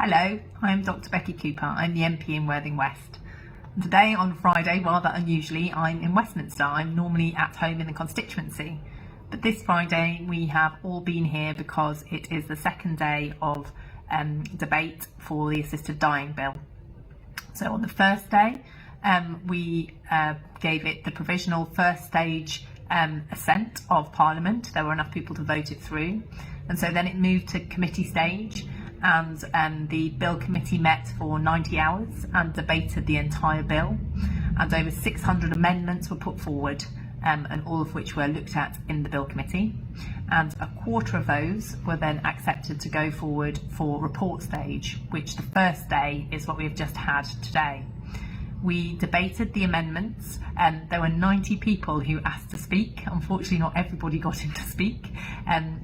Hello, I'm Dr. Becky Cooper. I'm the MP in Worthing West. And today, on Friday, rather unusually, I'm in Westminster. I'm normally at home in the constituency. But this Friday, we have all been here because it is the second day of debate for the assisted dying bill. So on the first day, we gave it the provisional first stage assent of Parliament. There were enough people to vote it through. And so then it moved to committee stage, and the bill committee met for 90 hours and debated the entire bill, and over 600 amendments were put forward, and all of which were looked at in the bill committee, and a quarter of those were then accepted to go forward for report stage, which the first day is what we have just had today. We debated the amendments, and there were 90 people who asked to speak. Unfortunately, not everybody got in to speak,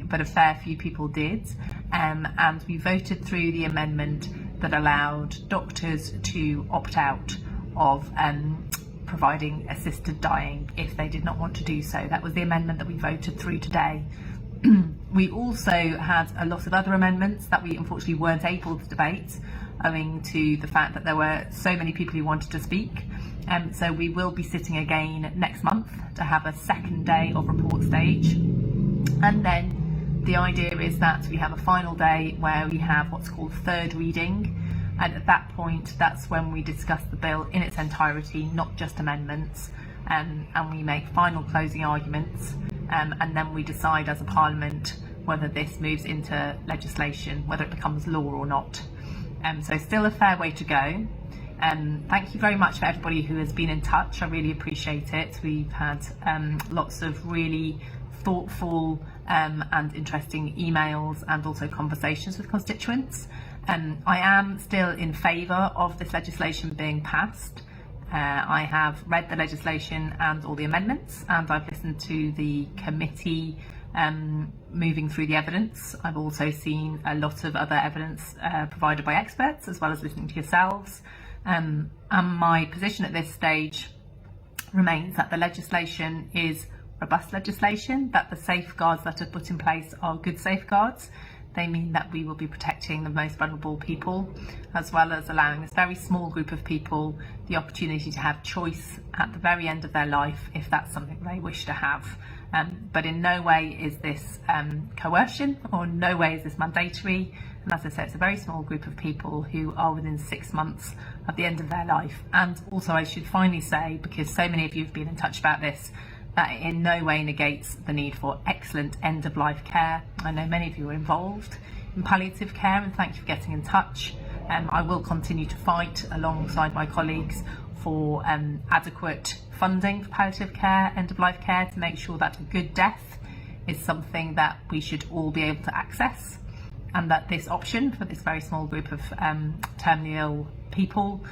but a fair few people did. And we voted through the amendment that allowed doctors to opt out of providing assisted dying if they did not want to do so. That was the amendment that we voted through today. We also had a lot of other amendments that we unfortunately weren't able to debate, owing to the fact that there were so many people who wanted to speak. So we will be sitting again next month to have a second day of report stage. And then the idea is that we have a final day where we have what's called third reading. And at that point, that's when we discuss the bill in its entirety, not just amendments. And we make final closing arguments. And then we decide as a Parliament whether this moves into legislation, whether it becomes law or not. So still a fair way to go. Thank you very much for everybody who has been in touch. I really appreciate it. We've had lots of really thoughtful and interesting emails and also conversations with constituents. I am still in favour of this legislation being passed. I have read the legislation and all the amendments, and I've listened to the committee moving through the evidence. I've also seen a lot of other evidence provided by experts, as well as listening to yourselves. And my position at this stage remains that the legislation is robust legislation, that the safeguards that are put in place are good safeguards. They mean that we will be protecting the most vulnerable people, as well as allowing this very small group of people the opportunity to have choice at the very end of their life if that's something they wish to have. But in no way is this coercion, or in no way is this mandatory. And as I said, it's a very small group of people who are within 6 months of the end of their life. And also I should finally say, because so many of you have been in touch about this, that it in no way negates the need for excellent end-of-life care. I know many of you are involved in palliative care, and thank you for getting in touch. I will continue to fight alongside my colleagues for adequate funding for palliative care, end-of-life care, to make sure that a good death is something that we should all be able to access, and that this option for this very small group of terminally ill people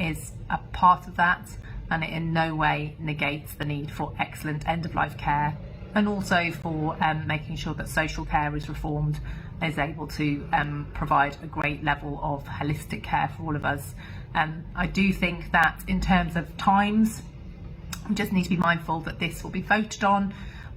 is a part of that, and it in no way negates the need for excellent end-of-life care, and also for making sure that social care is reformed, is able to provide a great level of holistic care for all of us. I do think that in terms of times, we just need to be mindful that this will be voted on,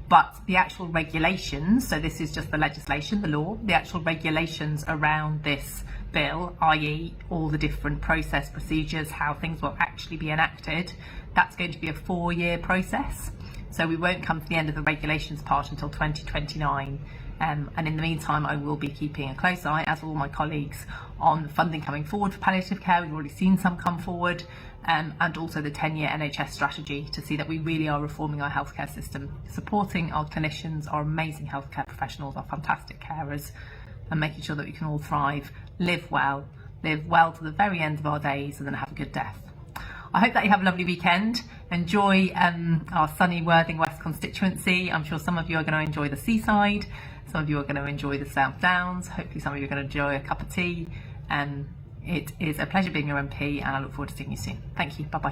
but the actual regulations, so this is just the legislation, the law, the actual regulations around this bill, i.e. all the different process procedures, how things will actually be enacted, that's going to be a 4-year process. So we won't come to the end of the regulations part until 2029. And in the meantime, I will be keeping a close eye, as will all my colleagues, on the funding coming forward for palliative care. We've already seen some come forward, and also the 10-year NHS strategy, to see that we really are reforming our healthcare system, supporting our clinicians, our amazing healthcare professionals, our fantastic carers, and making sure that we can all thrive, live well to the very end of our days, and then have a good death. I hope that you have a lovely weekend. Enjoy our sunny Worthing West constituency. I'm sure some of you are going to enjoy the seaside, some of you are going to enjoy the South Downs, hopefully some of you are going to enjoy a cup of tea. It is a pleasure being your MP, and I look forward to seeing you soon. Thank you, bye bye.